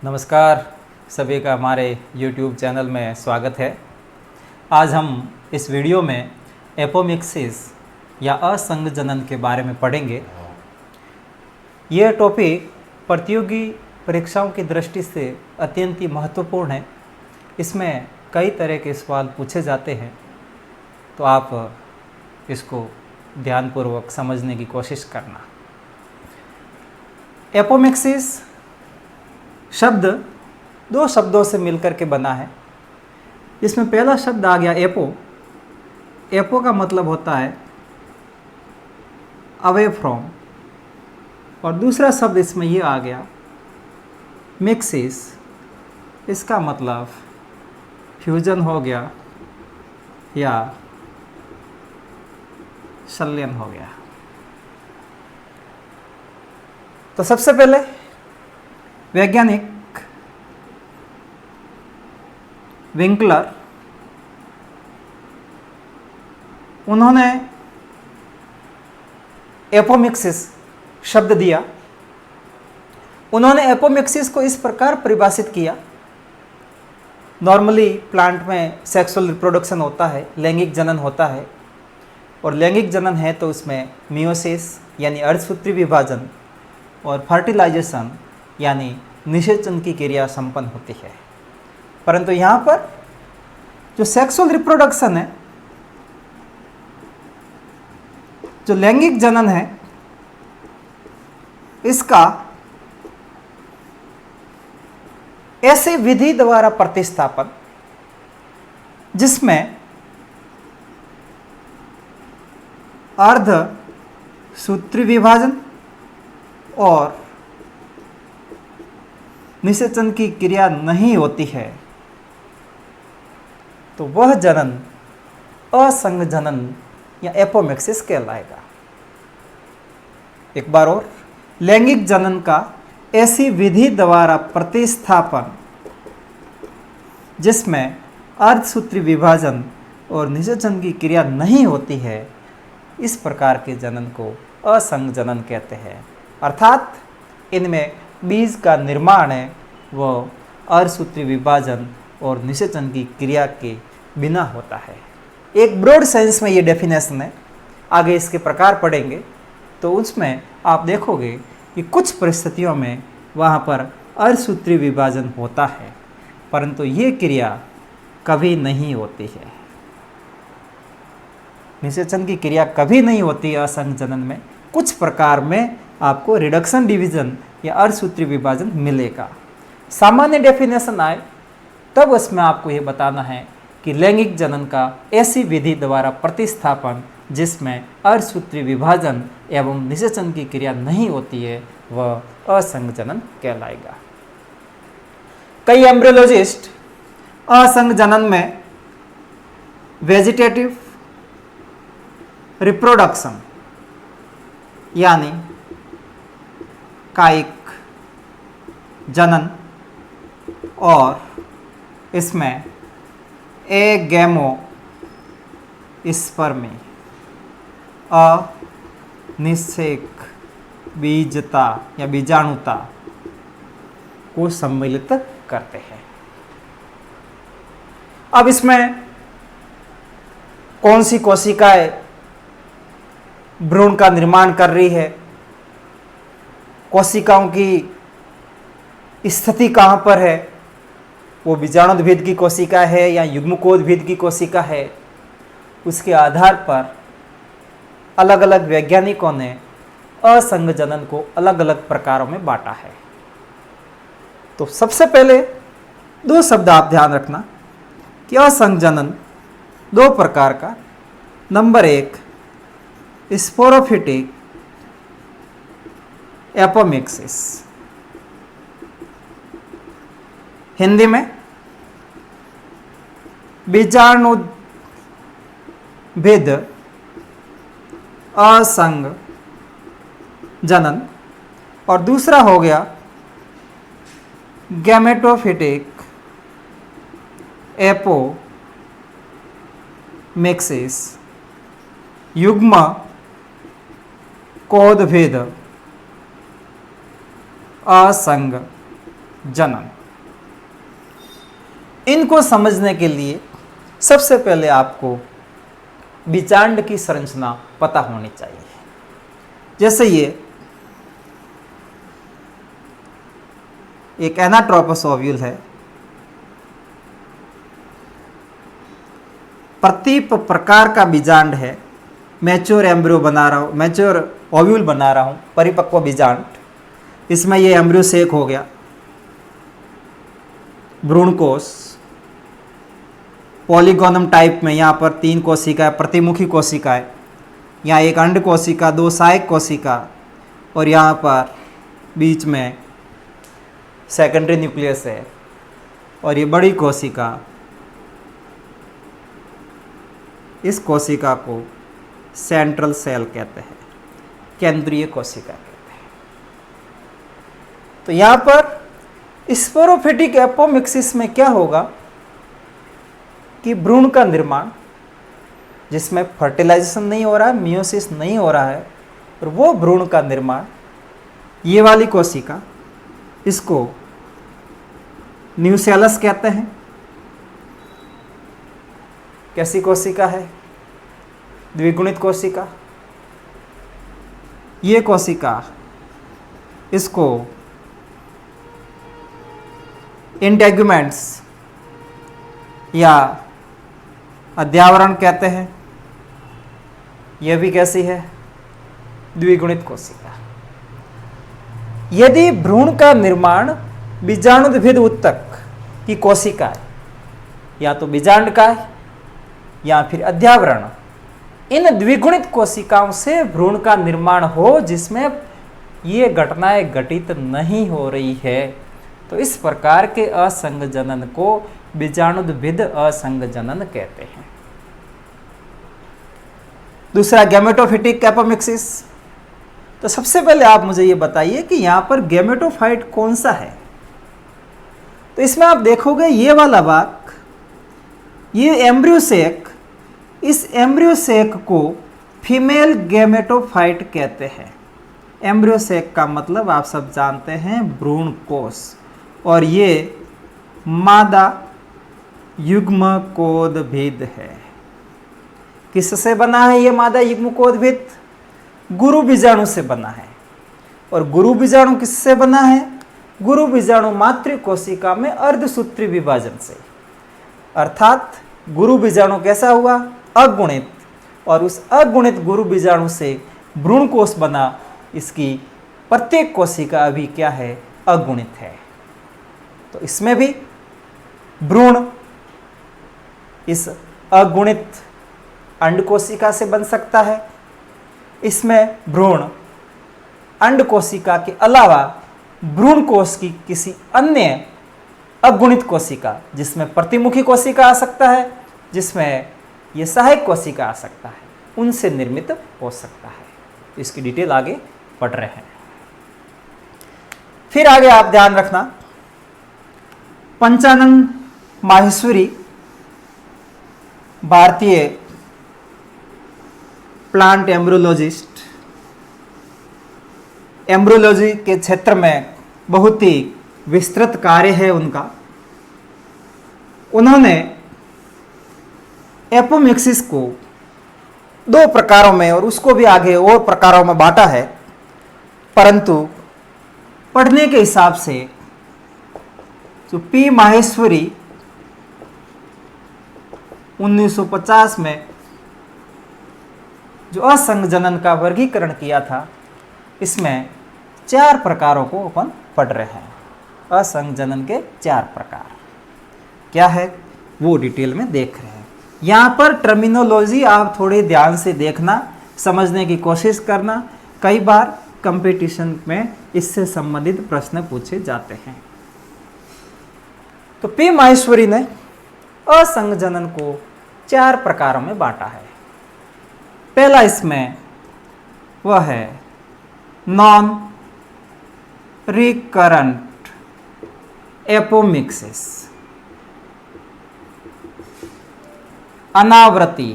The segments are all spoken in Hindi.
नमस्कार, सभी का हमारे YouTube चैनल में स्वागत है। आज हम इस वीडियो में एपोमिक्सिस या असंघजनन के बारे में पढ़ेंगे। यह टॉपिक प्रतियोगी परीक्षाओं की दृष्टि से अत्यंत ही महत्वपूर्ण है। इसमें कई तरह के सवाल पूछे जाते हैं, तो आप इसको ध्यानपूर्वक समझने की कोशिश करना। एपोमिक्सिस शब्द दो शब्दों से मिलकर के बना है। इसमें पहला शब्द आ गया एपो। एपो का मतलब होता है अवे फ्रॉम, और दूसरा शब्द इसमें ये आ गया मिक्सिस। इसका मतलब फ्यूजन हो गया या संलयन हो गया। तो सबसे पहले वैज्ञानिक विंकलर, उन्होंने एपोमिक्सिस शब्द दिया। उन्होंने एपोमिक्सिस को इस प्रकार परिभाषित किया। नॉर्मली प्लांट में सेक्सुअल रिप्रोडक्शन होता है, लैंगिक जनन होता है, और लैंगिक जनन है तो उसमें मियोसिस यानी अर्धसूत्री विभाजन और फर्टिलाइजेशन यानी निषेचन की क्रिया संपन्न होती है। परंतु यहाँ पर जो सेक्सुअल रिप्रोडक्शन है, जो लैंगिक जनन है, इसका ऐसे विधि द्वारा प्रतिस्थापन जिसमें अर्धसूत्री विभाजन और निषेचन की क्रिया नहीं होती है, तो वह जनन असंघजनन या एपोमिक्सिस कहलाएगा। एक बार और, लैंगिक जनन का ऐसी विधि द्वारा प्रतिस्थापन जिसमें अर्धसूत्री विभाजन और निषेचन की क्रिया नहीं होती है, इस प्रकार के जनन को असंघजनन कहते हैं। अर्थात इनमें बीज का निर्माण है वह अर्धसूत्री विभाजन और निषेचन की क्रिया के बिना होता है। एक ब्रॉड सेंस में ये डेफिनेशन है। आगे इसके प्रकार पढ़ेंगे तो उसमें आप देखोगे कि कुछ परिस्थितियों में वहाँ पर अर्धसूत्री विभाजन होता है, परंतु ये क्रिया कभी नहीं होती है। निषेचन की क्रिया कभी नहीं होती है असंघजनन में। कुछ प्रकार में आपको रिडक्शन डिवीजन या अर्धसूत्री विभाजन मिलेगा। सामान्य डेफिनेशन आए तब उसमें आपको ये बताना है कि लैंगिक जनन का ऐसी विधि द्वारा प्रतिस्थापन जिसमें अर्धसूत्री विभाजन एवं निषेचन की क्रिया नहीं होती है वह असंघजनन कहलाएगा। कई एम्ब्रियोलॉजिस्ट असंघजनन में वेजिटेटिव रिप्रोडक्शन यानी कायिक जनन और इसमें एगैमो स्पर्मी अनिषेक बीजता या बीजाणुता को सम्मिलित करते हैं। अब इसमें कौन सी कोशिकाएं भ्रूण का निर्माण कर रही है, कोशिकाओं की स्थिति कहाँ पर है, वो बीजाणुद्भिद की कोशिका है या युग्मकोद्भिद की कोशिका है, उसके आधार पर अलग अलग वैज्ञानिकों ने असंघजनन को अलग अलग प्रकारों में बांटा है। तो सबसे पहले दो शब्द आप ध्यान रखना कि असंघजनन दो प्रकार का। नंबर एक, स्पोरोफिटिक एपोमिक्सिस, हिंदी में बीजाणुभेद असंघ जनन, और दूसरा हो गया गैमेटोफिटिक एपोमिक्सिस, युग्म कोदभेद असंघ जनन। इनको समझने के लिए सबसे पहले आपको बीजांड की संरचना पता होनी चाहिए। जैसे ये एक एनाट्रोपस ओव्यूल है, प्रतीप प्रकार का बीजांड है, मैच्योर एम्ब्रियो बना रहा हूँ, मैच्योर ओव्यूल बना रहा हूँ, परिपक्व बीजांड। इसमें ये एम्ब्रियो सेक हो गया, भ्रूणकोश पॉलीगोनम टाइप में, यहाँ पर 3 कोशिका, प्रतिमुखी कोशिका है, यहाँ एक अंड कोशिका, 2 सहायक कोशिका, और यहाँ पर बीच में सेकेंडरी न्यूक्लियस है, और ये बड़ी कोशिका, इस कोशिका को सेंट्रल सेल कहते हैं, केंद्रीय कोशिका कहते हैं। तो यहाँ पर स्पोरोफिटिक एपोमिक्सिस में क्या होगा कि भ्रूण का निर्माण, जिसमें फर्टिलाइजेशन नहीं हो रहा है, मियोसिस नहीं हो रहा है, और वो भ्रूण का निर्माण, ये वाली कोशिका, इसको न्यूसेलस कहते हैं। कैसी कोशिका है? द्विगुणित कोशिका। ये कोशिका, इसको इंटेगुमेंट्स या अध्यावरण कहते हैं। यह भी कैसी है? द्विगुणित कोशिका। यदि भ्रूण का निर्माण बीजाणुद्भिद ऊतक की कोशिका है, या तो बीजांड का है या फिर अध्यावरण, इन द्विगुणित कोशिकाओं से भ्रूण का निर्माण हो जिसमें ये घटनाएं घटित नहीं हो रही है, तो इस प्रकार के असंग जनन को बीजाणुद्भिद असंग जनन कहते हैं। दूसरा गैमेटोफिटिक एपोमिक्सिस। तो सबसे पहले आप मुझे ये बताइए कि यहां पर गैमेटोफाइट कौन सा है। तो इसमें आप देखोगे ये वाला भाग, ये एम्ब्रियोसेक, इस एम्ब्रियोसेक को फीमेल गैमेटोफाइट कहते हैं। एम्ब्रियोसेक का मतलब आप सब जानते हैं, भ्रूण कोष, और ये मादा युग्मकोद्भिद है। किससे बना है ये मादा युग्मकोद्भिद? गुरु बीजाणु से बना है। और गुरु बीजाणु किससे बना है? गुरु बीजाणु मातृ कोशिका में अर्धसूत्री विभाजन से। अर्थात गुरु बीजाणु कैसा हुआ? अगुणित, और उस अगुणित गुरु बीजाणु से भ्रूण कोष बना। इसकी प्रत्येक कोशिका अभी क्या है? अगुणित है। तो इसमें भी भ्रूण इस अगुणित अंड कोशिका से बन सकता है। इसमें भ्रूण अंड कोशिका के अलावा भ्रूण कोष की किसी अन्य अगुणित कोशिका, जिसमें प्रतिमुखी कोशिका आ सकता है, जिसमें यह सहायक कोशिका आ सकता है, उनसे निर्मित हो सकता है। तो इसकी डिटेल आगे पढ़ रहे हैं। फिर आगे आप ध्यान रखना, पंचानन माहेश्वरी भारतीय प्लांट एम्ब्रियोलॉजिस्ट, एम्ब्रियोलॉजी के क्षेत्र में बहुत ही विस्तृत कार्य है उनका। उन्होंने एपोमिक्सिस को 2 प्रकारों में, और उसको भी आगे और प्रकारों में बांटा है, परंतु पढ़ने के हिसाब से जो पी माहेश्वरी 1950 में जो असंग जनन का वर्गीकरण किया था, इसमें 4 प्रकारों को अपन पढ़ रहे हैं। असंग जनन के 4 प्रकार क्या है वो डिटेल में देख रहे हैं। यहाँ पर टर्मिनोलॉजी आप थोड़े ध्यान से देखना, समझने की कोशिश करना। कई बार कंपटीशन में इससे संबंधित प्रश्न पूछे जाते हैं। तो पी माहेश्वरी ने असंग जनन को 4 प्रकारों में बांटा है। पहला इसमें वह है नॉन रिकरेंट एपोमिक्सिस, अनावृति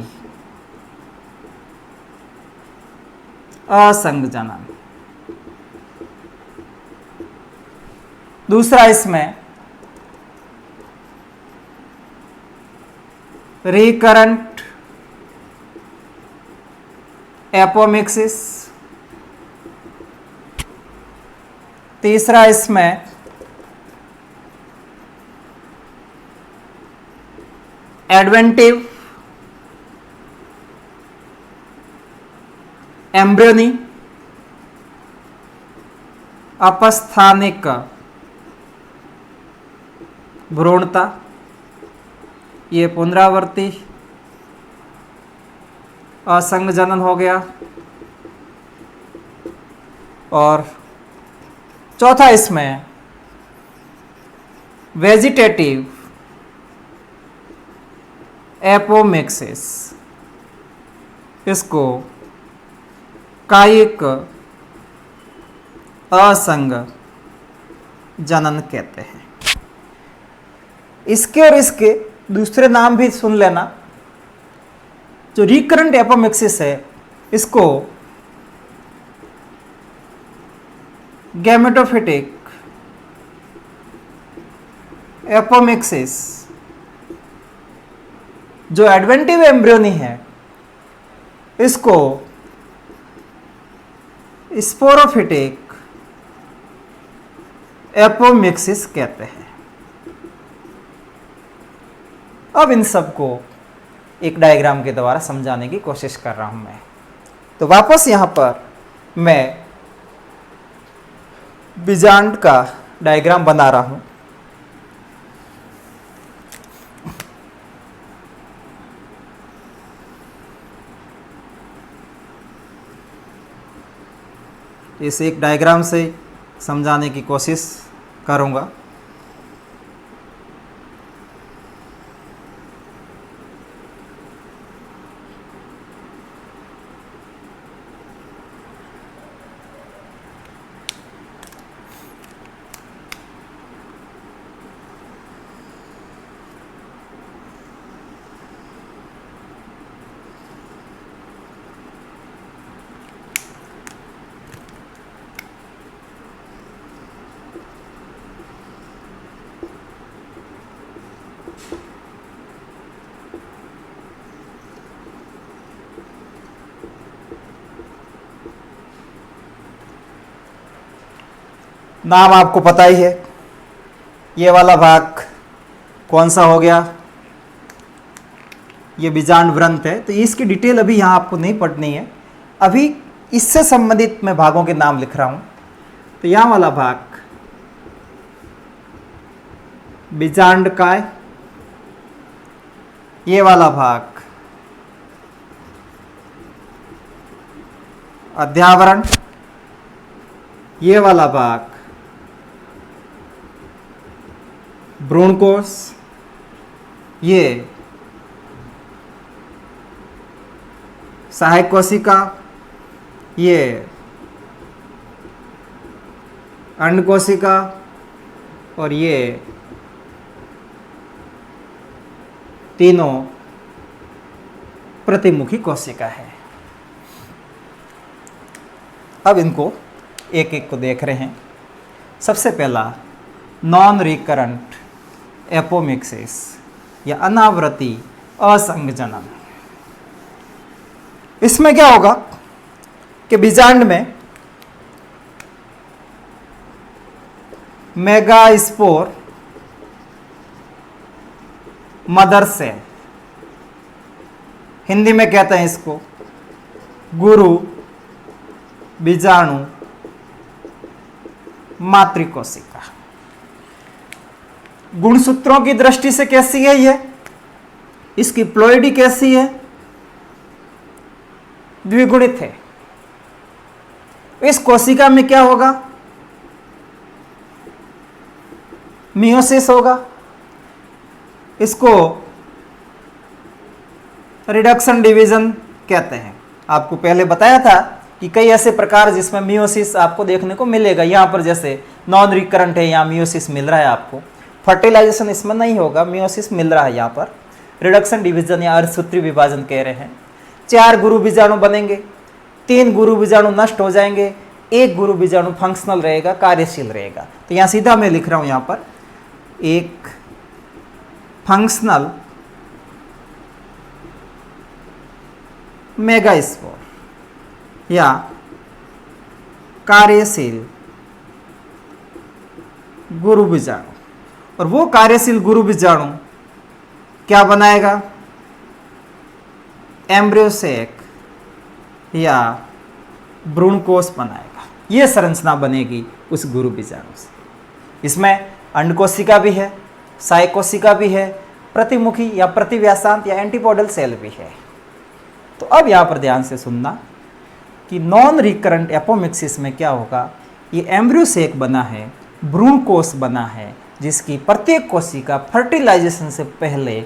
असंग जनन। दूसरा इसमें रिकरेंट एपोमिक्सिस, तीसरा इसमें एडवेंटिव एम्ब्रियोनी अपस्थानिक भ्रूणता, ये पुनरावर्ती असंग जनन हो गया। और चौथा इसमें वेजिटेटिव एपोमिक्सिस, इसको कायिक असंग जनन कहते हैं। इसके और इसके दूसरे नाम भी सुन लेना। जो रिकरेंट एपोमिक्सिस है, इसको गैमेटोफिटिक एपोमिक्सिस, जो एडवेंटिव एम्ब्रियोनी है, इसको स्पोरोफिटिक एपोमिक्सिस कहते हैं। अब इन सबको एक डायग्राम के द्वारा समझाने की कोशिश कर रहा हूं मैं। तो वापस यहां पर मैं बीजांड का डायग्राम बना रहा हूं। इस एक डायग्राम से समझाने की कोशिश करूंगा। नाम आपको पता ही है। ये वाला भाग कौन सा हो गया? ये बीजांड व्रंत है। तो इसकी डिटेल अभी यहाँ आपको नहीं पढ़नी है। अभी इससे संबंधित मैं भागों के नाम लिख रहा हूँ। तो यहाँ वाला भाग बीजांडकाय, ये वाला भाग अध्यावरण, ये वाला भाग भ्रूणकोश, ये सहायक कोशिका, ये अंड कोशिका और ये तीनों प्रतिमुखी कोशिका है। अब इनको एक एक को देख रहे हैं। सबसे पहला नॉन रिकरेंट एपोमिक्सिस या अनावृति असंग जनन। इसमें क्या होगा कि बीजांड में मेगास्पोर मदर सेल, हिंदी में कहते हैं इसको गुरु बीजाणु मातृकोशिका। गुणसूत्रों की दृष्टि से कैसी है ये? इसकी प्लॉइडी कैसी है? द्विगुणित है। इस कोशिका में क्या होगा? मियोसिस होगा। इसको रिडक्शन डिवीजन कहते हैं। आपको पहले बताया था कि कई ऐसे प्रकार जिसमें मियोसिस आपको देखने को मिलेगा। यहां पर जैसे नॉन रिकरेंट है, यहां मियोसिस मिल रहा है आपको। फर्टिलाइजेशन इसमें नहीं होगा, मियोसिस मिल रहा है। यहाँ पर रिडक्शन डिवीजन या अर्धसूत्री विभाजन कह रहे हैं। 4 गुरु बीजाणु बनेंगे, 3 गुरु बीजाणु नष्ट हो जाएंगे, एक गुरु बीजाणु फंक्शनल रहेगा, कार्यशील रहेगा। तो यहां सीधा मैं लिख रहा हूं, यहां पर एक फंक्शनल मेगास्पोर या कार्यशील गुरु बीजाणु, और वो कार्यशील गुरु बीजाणु क्या बनाएगा? एम्ब्रियोसेक या भ्रूणकोश बनाएगा। ये संरचना बनेगी उस गुरु बीजाणु से। इसमें अंडकोशिका भी है, सहायक कोशिका भी है, प्रतिमुखी या प्रतिव्यासांत या एंटीपोडल सेल भी है। तो अब यहां पर ध्यान से सुनना कि नॉन रिकरेंट एपोमिक्सिस में क्या होगा? ये एम्ब्रियोसेक बना है, भ्रूणकोश बना है, जिसकी प्रत्येक कोशिका फर्टिलाइजेशन से पहले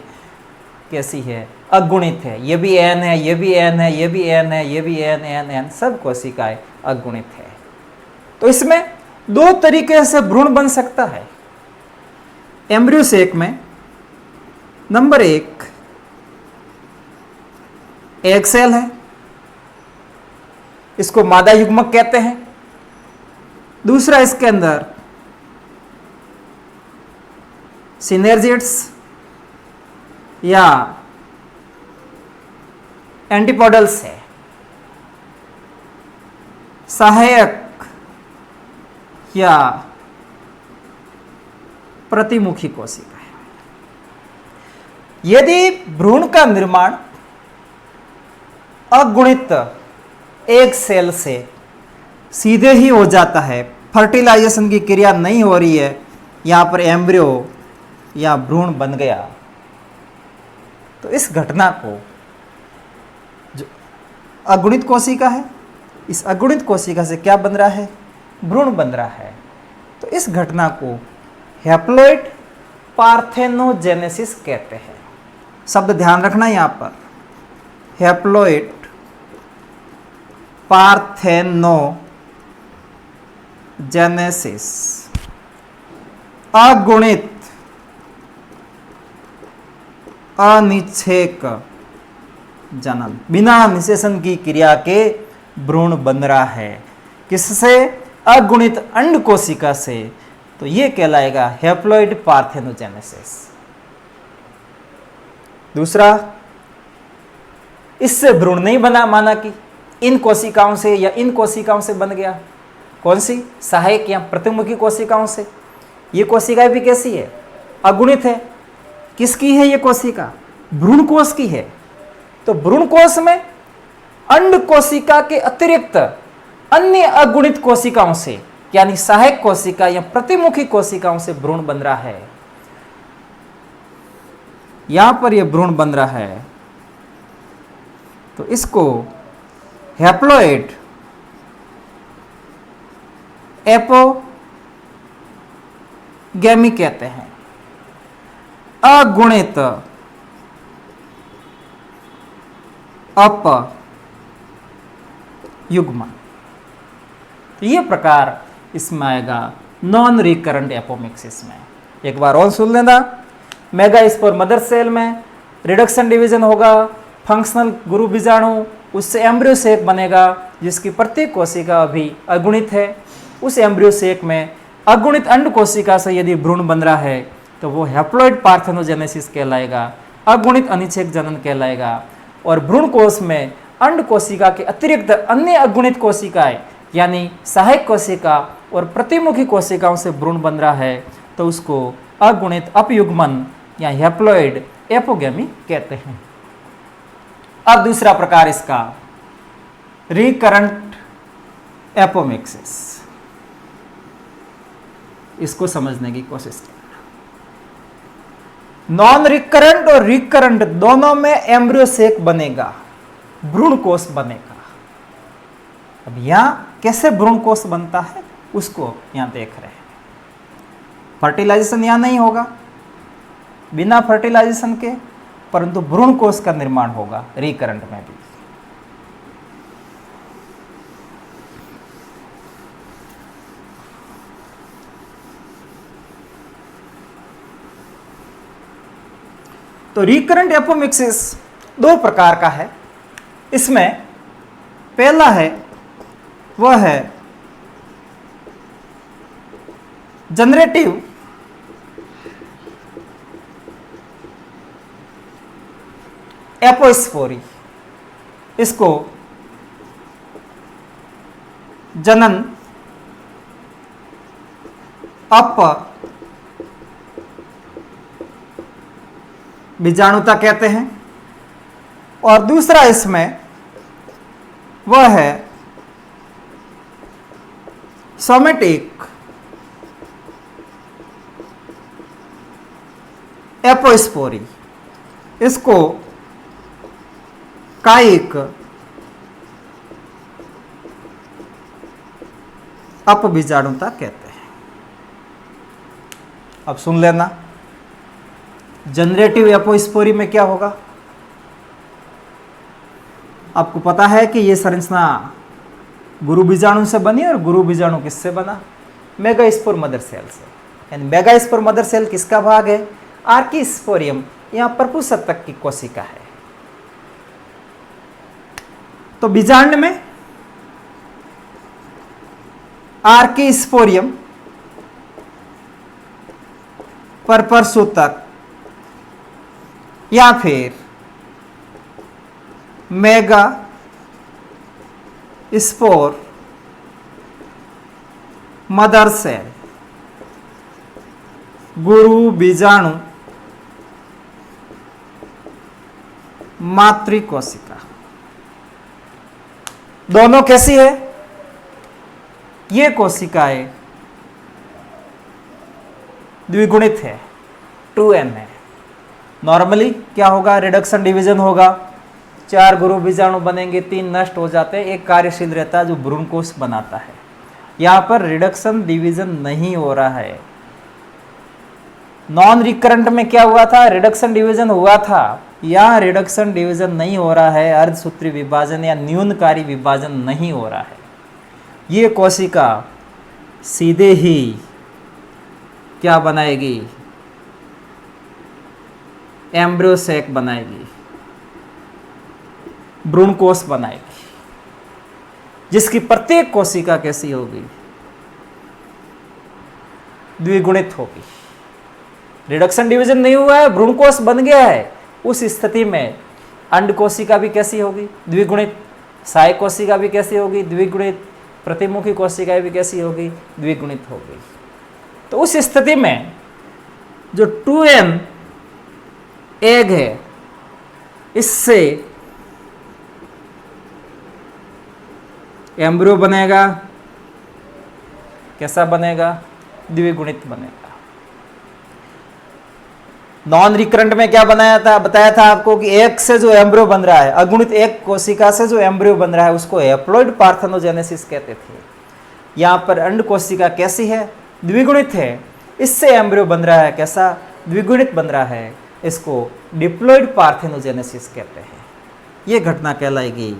कैसी है? अगुणित है। ये भी एन है, ये भी एन है, ये भी एन है, ये भी एन एन एन, सब कोशिकाएं अगुणित है। तो इसमें दो तरीके से भ्रूण बन सकता है एम्ब्रियोसेक में। नंबर एक, एग सेल है, इसको मादा युग्मक कहते हैं। दूसरा, इसके अंदर सिनेर्जिड्स या एंटीपोडल्स है, सहायक या प्रतिमुखी कोशिका है। यदि भ्रूण का निर्माण अगुणित एक सेल से सीधे ही हो जाता है, फर्टिलाइजेशन की क्रिया नहीं हो रही है, यहां पर एम्ब्रियो या भ्रूण बन गया, तो इस घटना को, जो अगुणित कोशिका है, इस अगुणित कोशिका से क्या बन रहा है? भ्रूण बन रहा है। तो इस घटना को हैप्लॉइड पार्थेनोजेनेसिस कहते हैं। शब्द ध्यान रखना यहां पर, हैप्लॉइड पार्थेनोजेनेसिस, अगुणित अनिच्छेक जनन, बिना निषेचन की क्रिया के भ्रूण बन रहा है। किससे? अगुणित अंड कोशिका से। तो यह कहलाएगा हैप्लॉइड पार्थेनोजेनेसिस। दूसरा, इससे भ्रूण नहीं बना, माना कि इन कोशिकाओं से या इन कोशिकाओं से बन गया। कौन सी? सहायक या प्रतिमुखी कोशिकाओं से। ये कोशिकाएं भी कैसी है? अगुणित है। किसकी है ये कोशिका? भ्रूणकोश की है। तो भ्रूणकोश में अंड कोशिका के अतिरिक्त अन्य अगुणित कोशिकाओं से, यानी सहायक कोशिका या प्रतिमुखी कोशिकाओं से भ्रूण बन रहा है। यहां पर यह भ्रूण बन रहा है, तो इसको हैप्लॉइड एपोगैमी कहते हैं, अगुणित अपयुग्मन। तो ये प्रकार इसमें आएगा नॉन रिकरेंट एपोमिक्सिस में। एक बार और सुन लेना, मेगास्पोर मदर सेल में रिडक्शन डिवीजन होगा, फंक्शनल गुरु बीजाणु, उससे एम्ब्रियोसेक बनेगा, जिसकी प्रत्येक कोशिका अभी अगुणित है। उस एम्ब्रियोसेक में अगुणित अंड कोशिका से यदि भ्रूण बन रहा है तो वो हैप्लॉइड पार्थेनोजेनेसिस कहलाएगा, अगुणित अनिच्छेक जनन कहलाएगा। और भ्रूण कोश में अंड कोशिका के अतिरिक्त अन्य अगुणित कोशिकाएं, यानी सहायक कोशिका और प्रतिमुखी कोशिकाओं से भ्रूण बन रहा है, तो उसको अगुणित अपयुग्मन या हैप्लॉइड एपोगैमी कहते हैं। अब दूसरा प्रकार इसका, रिकरेंट एपोमिक्सिस। इसको समझने की कोशिश करना। नॉन रिकरेंट और रिकरेंट दोनों में एम्ब्रियोसेक बनेगा, भ्रूणकोश बनेगा। अब यहां कैसे भ्रूणकोश बनता है उसको यहां देख रहे हैं। फर्टिलाइजेशन यहां नहीं होगा, बिना फर्टिलाइजेशन के, परंतु भ्रूणकोश का निर्माण होगा रिकरेंट में भी। तो रिकरेंट एपोमिक्सिस दो प्रकार का है। इसमें पहला है वह है जनरेटिव एपोस्पोरी, इसको जनन अप बीजाणुता कहते हैं। और दूसरा इसमें वह है सोमेटिक एपोस्पोरी, इसको कायिक अपबीजाणुता कहते हैं। अब सुन लेना, जनरेटिव एपोस्पोरी में क्या होगा। आपको पता है कि ये संरचना गुरु बीजाणु से बनी और गुरु बीजाणु किससे बना, मेगास्पोर मदर सेल से। यानी मेगास्पोर मदर सेल किसका भाग है, आर्किस्पोरियम, यहां प्रपुसत्तक की कोशिका है। तो बीजांड में आर्किस्पोरियम, परसूतक या फिर मेगा स्पोर मदर सेल, गुरु बीजाणु मातृकोशिका, दोनों कैसी है, ये कोशिकाएं द्विगुणित है, 2n है। नॉर्मली क्या होगा, रिडक्शन डिवीजन होगा, 4 गुरु बीजाणु बनेंगे, 3 नष्ट हो जाते हैं, एक कार्यशील रहता है जो भ्रूणकोश बनाता है। यहां पर रिडक्शन डिवीजन नहीं हो रहा है। नॉन रिकरेंट में क्या हुआ था, रिडक्शन डिवीजन हुआ था, यहां रिडक्शन डिवीजन नहीं हो रहा है, अर्धसूत्री विभाजन या न्यूनकारी विभाजन नहीं हो रहा है। ये कोशिका सीधे ही क्या बनाएगी, एम्ब्रियो सैक बनाएगी, भ्रूणकोश बनाएगी, जिसकी प्रत्येक कोशिका कैसी होगी, द्विगुणित होगी। रिडक्शन डिवीजन नहीं हुआ है, भ्रूणकोश बन गया है, उस स्थिति में अंड कोशिका भी कैसी होगी, द्विगुणित, सहाय कोशिका भी कैसी होगी, द्विगुणित, प्रतिमुखी कोशिका भी कैसी होगी, द्विगुणित होगी। तो उस स्थिति में जो 2n एग है, इससे एम्ब्रियो बनेगा, कैसा बनेगा, द्विगुणित बनेगा। नॉन रिकरेंट में क्या बताया था आपको कि एक से जो एम्ब्रियो बन रहा है, अगुणित एक कोशिका से जो एम्ब्रियो बन रहा है उसको हैप्लॉइड पार्थेनोजेनेसिस कहते थे। यहां पर अंड कोशिका कैसी है, द्विगुणित है, इससे एम्ब्रियो बन रहा है, कैसा, द्विगुणित बन रहा है, इसको डिप्लॉइड पार्थेनोजेनेसिस कहते हैं। यह घटना कहलाएगी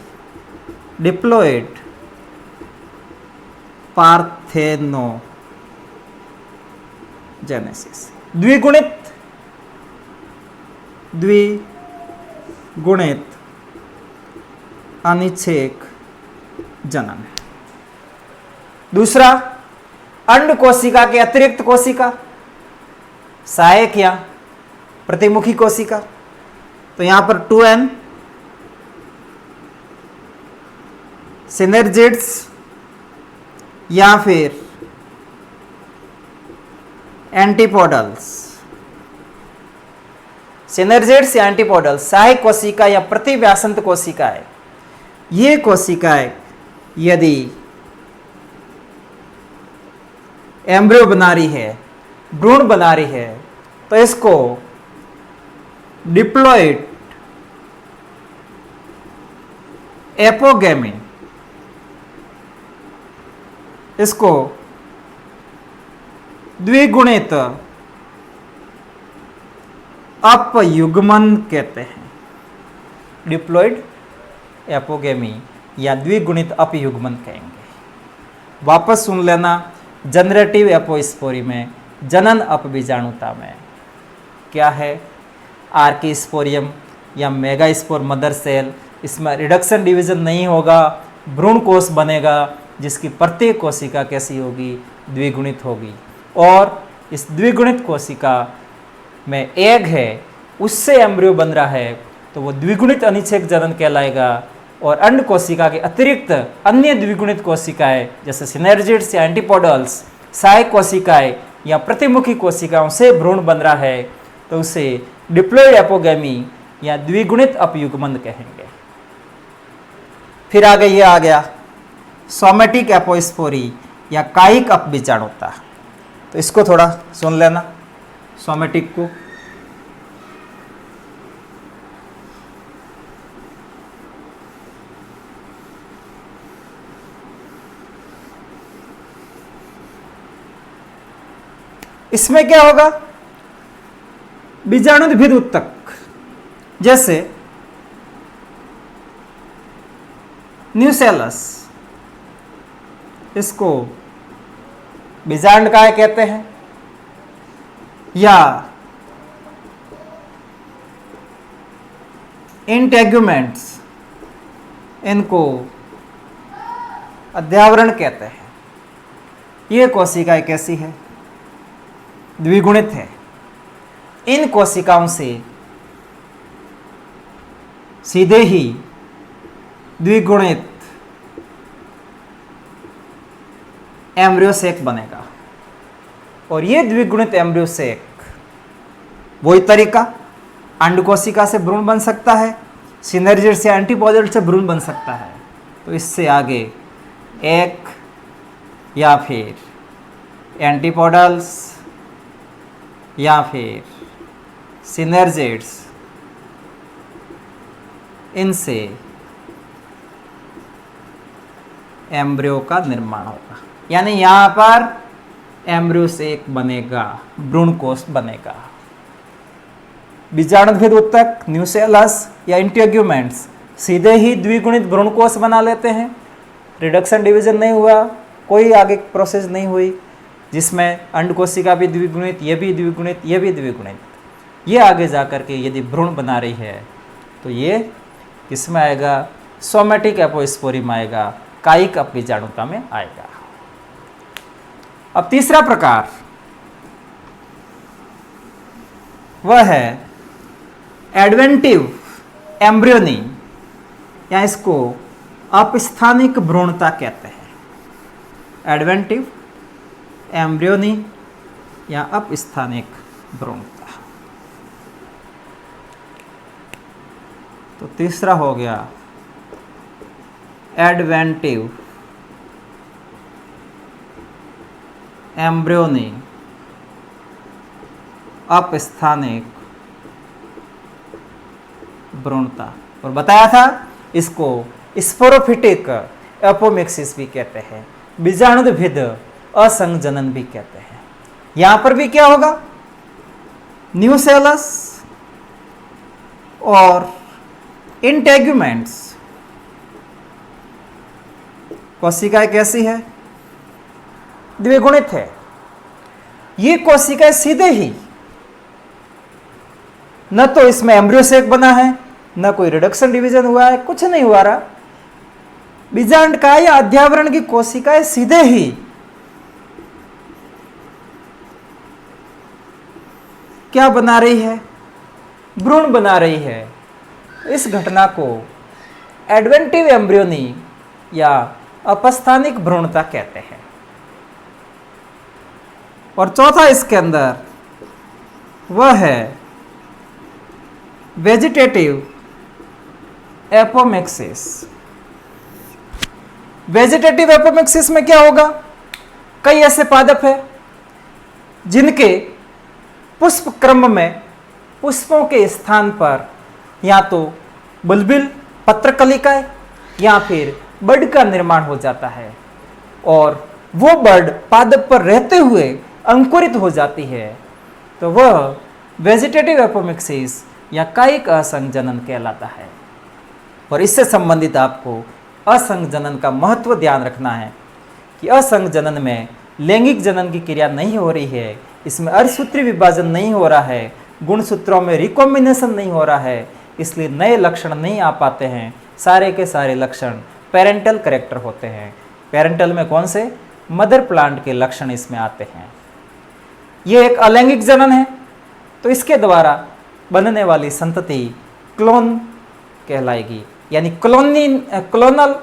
डिप्लॉइड पार्थेनोजेनेसिस। द्विगुणित अनिच्छेक जनन। दूसरा, अंड कोशिका के अतिरिक्त कोशिका, सहायक या प्रतिमुखी कोशिका। तो यहां पर 2n सिनर्जिड्स या फिर एंटीपोडल्स, सिनर्जिड्स या एंटीपोडल्स, सहायक कोशिका या प्रतिव्यासंत कोशिकाएं। ये कोशिकाएं यदि एम्ब्रियो बना रही है, भ्रूण बना रही है, तो इसको डिप्लॉइड एपोगेमी, इसको द्विगुणित अपयुग्मन कहते हैं। डिप्लॉइड एपोगेमी या द्विगुणित अपयुग्मन कहेंगे। वापस सुन लेना, जनरेटिव एपोस्पोरी में, जनन अपबीजाणुता में क्या है, आर्किस्पोरियम या मेगास्पोर मदर सेल, इसमें रिडक्शन डिवीजन नहीं होगा, भ्रूण कोश बनेगा, जिसकी प्रत्येक कोशिका कैसी होगी, द्विगुणित होगी। और इस द्विगुणित कोशिका में एग है उससे एम्ब्रियो बन रहा है तो वो द्विगुणित अनिषेक जनन कहलाएगा। और अंड कोशिका के अतिरिक्त अन्य द्विगुणित कोशिकाएं जैसे सिनर्जिड्स या एंटीपोडल्स, सहाय कोशिकाएं या प्रतिमुखी कोशिकाओं से भ्रूण बन रहा है तो उसे डिप्लॉइड एपोगेमी या द्विगुणित अपयुग्मन कहेंगे। फिर आगे ये आ गया सोमेटिक एपोस्पोरी या कायिक अपबीजाणुता। तो इसको थोड़ा सुन लेना सोमेटिक को। इसमें क्या होगा, बीजाणुविद उत्तक जैसे न्यूसेलस, इसको बीजांडकाय कहते हैं, या इंटेग्यूमेंट्स, इनको अध्यावरण कहते हैं। ये कोशिकाएं कैसी है, द्विगुणित है। इन कोशिकाओं से सीधे ही द्विगुणित एम्ब्रियोसेक बनेगा। और ये द्विगुणित एम्ब्रियोसेक वही तरीका, अंड कोशिका से भ्रूण बन सकता है, सिनर्जिड से एंटीपोडल से भ्रूण बन सकता है। तो इससे आगे एक या फिर एंटीपोडल्स या फिर सिनर्जिड्स, इनसे एम्ब्रियो का निर्माण होगा। यानी यहां पर एम्ब्रियोसेक बनेगा, भ्रूणकोश बनेगा। बीजाणुविद उत्तक, न्यूसेलस या इंटेग्यूमेंट्स सीधे ही द्विगुणित भ्रूणकोश बना लेते हैं। रिडक्शन डिवीजन नहीं हुआ, कोई आगे प्रोसेस नहीं हुई जिसमें अंड कोशिका भी द्विगुणित, ये भी द्विगुणित, ये भी द्विगुणित। ये आगे जा कर के यदि भ्रूण बना रही है तो ये किसमें आएगा, सोमेटिक एपोस्पोरी में आएगा, कायिक अपबीजाणुता में आएगा। अब तीसरा प्रकार वह है एडवेंटिव एम्ब्रियोनी, या इसको अपस्थानिक भ्रूणता कहते हैं। एडवेंटिव एम्ब्रियोनी या अपस्थानिक भ्रूणता। तो तीसरा हो गया एडवेंटिव एम्ब्रियोनी अपस्थानिक भ्रूणता। और बताया था इसको स्पोरोफिटिक एपोमिक्सिस भी कहते हैं, बीजाणुविद असंजनन भी कहते हैं। यहां पर भी क्या होगा, न्यूसेलस और इंटेग्यूमेंट्स कोशिकाएं कैसी है, द्विगुणित है। ये कोशिकाएं सीधे ही, न तो इसमें एम्ब्रियोसेक बना है, न कोई रिडक्शन डिवीजन हुआ है, कुछ नहीं हुआ रहा। बीजांडकाय या अध्यावरण की कोशिकाएं सीधे ही क्या बना रही है, भ्रूण बना रही है। इस घटना को एडवेंटिव एम्ब्रियोनी या अपस्थानिक भ्रूणता कहते हैं। और चौथा इसके अंदर वह है वेजिटेटिव एपोमिक्सिस। वेजिटेटिव एपोमिक्सिस में क्या होगा, कई ऐसे पादप है जिनके पुष्प क्रम में पुष्पों के स्थान पर या तो बुलबुल, पत्रकलिकाएं या फिर बड का निर्माण हो जाता है और वो बड पादप पर रहते हुए अंकुरित हो जाती है। तो वह वेजिटेटिव एपोमिक्सिस या कायिक असंजनन कहलाता है। और इससे संबंधित आपको असंजनन का महत्व ध्यान रखना है कि असंजनन में लैंगिक जनन की क्रिया नहीं हो रही है, इसमें अर्धसूत्री विभाजन नहीं हो रहा है, गुणसूत्रों में रिकॉम्बिनेशन नहीं हो रहा है, इसलिए नए लक्षण नहीं आ पाते हैं। सारे के सारे लक्षण पेरेंटल करेक्टर होते हैं। पेरेंटल में कौन से, मदर प्लांट के लक्षण इसमें आते हैं। ये एक अलैंगिक जनन है, तो इसके द्वारा बनने वाली संतति क्लोन कहलाएगी, यानी क्लोनल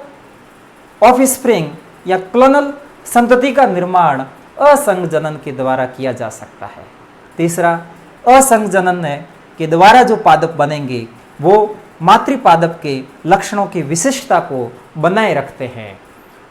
ऑफस्प्रिंग या क्लोनल संतति का निर्माण असंग जनन के द्वारा किया जा सकता है। तीसरा, असंग जनन के द्वारा जो पादप बनेंगे वो मातृपादप के लक्षणों की विशिष्टता को बनाए रखते हैं।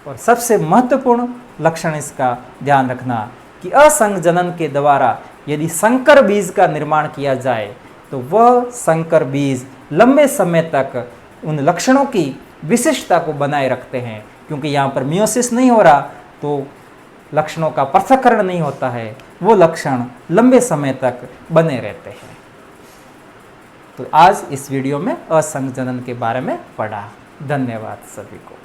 और सबसे महत्वपूर्ण लक्षण इसका ध्यान रखना कि असंग जनन के द्वारा यदि संकर बीज का निर्माण किया जाए तो वह संकर बीज लंबे समय तक उन लक्षणों की विशिष्टता को बनाए रखते हैं, क्योंकि यहाँ पर मियोसिस नहीं हो रहा तो लक्षणों का पृथक्करण नहीं होता है, वो लक्षण लंबे समय तक बने रहते हैं। तो आज इस वीडियो में असंग जनन के बारे में पढ़ा। धन्यवाद सभी को।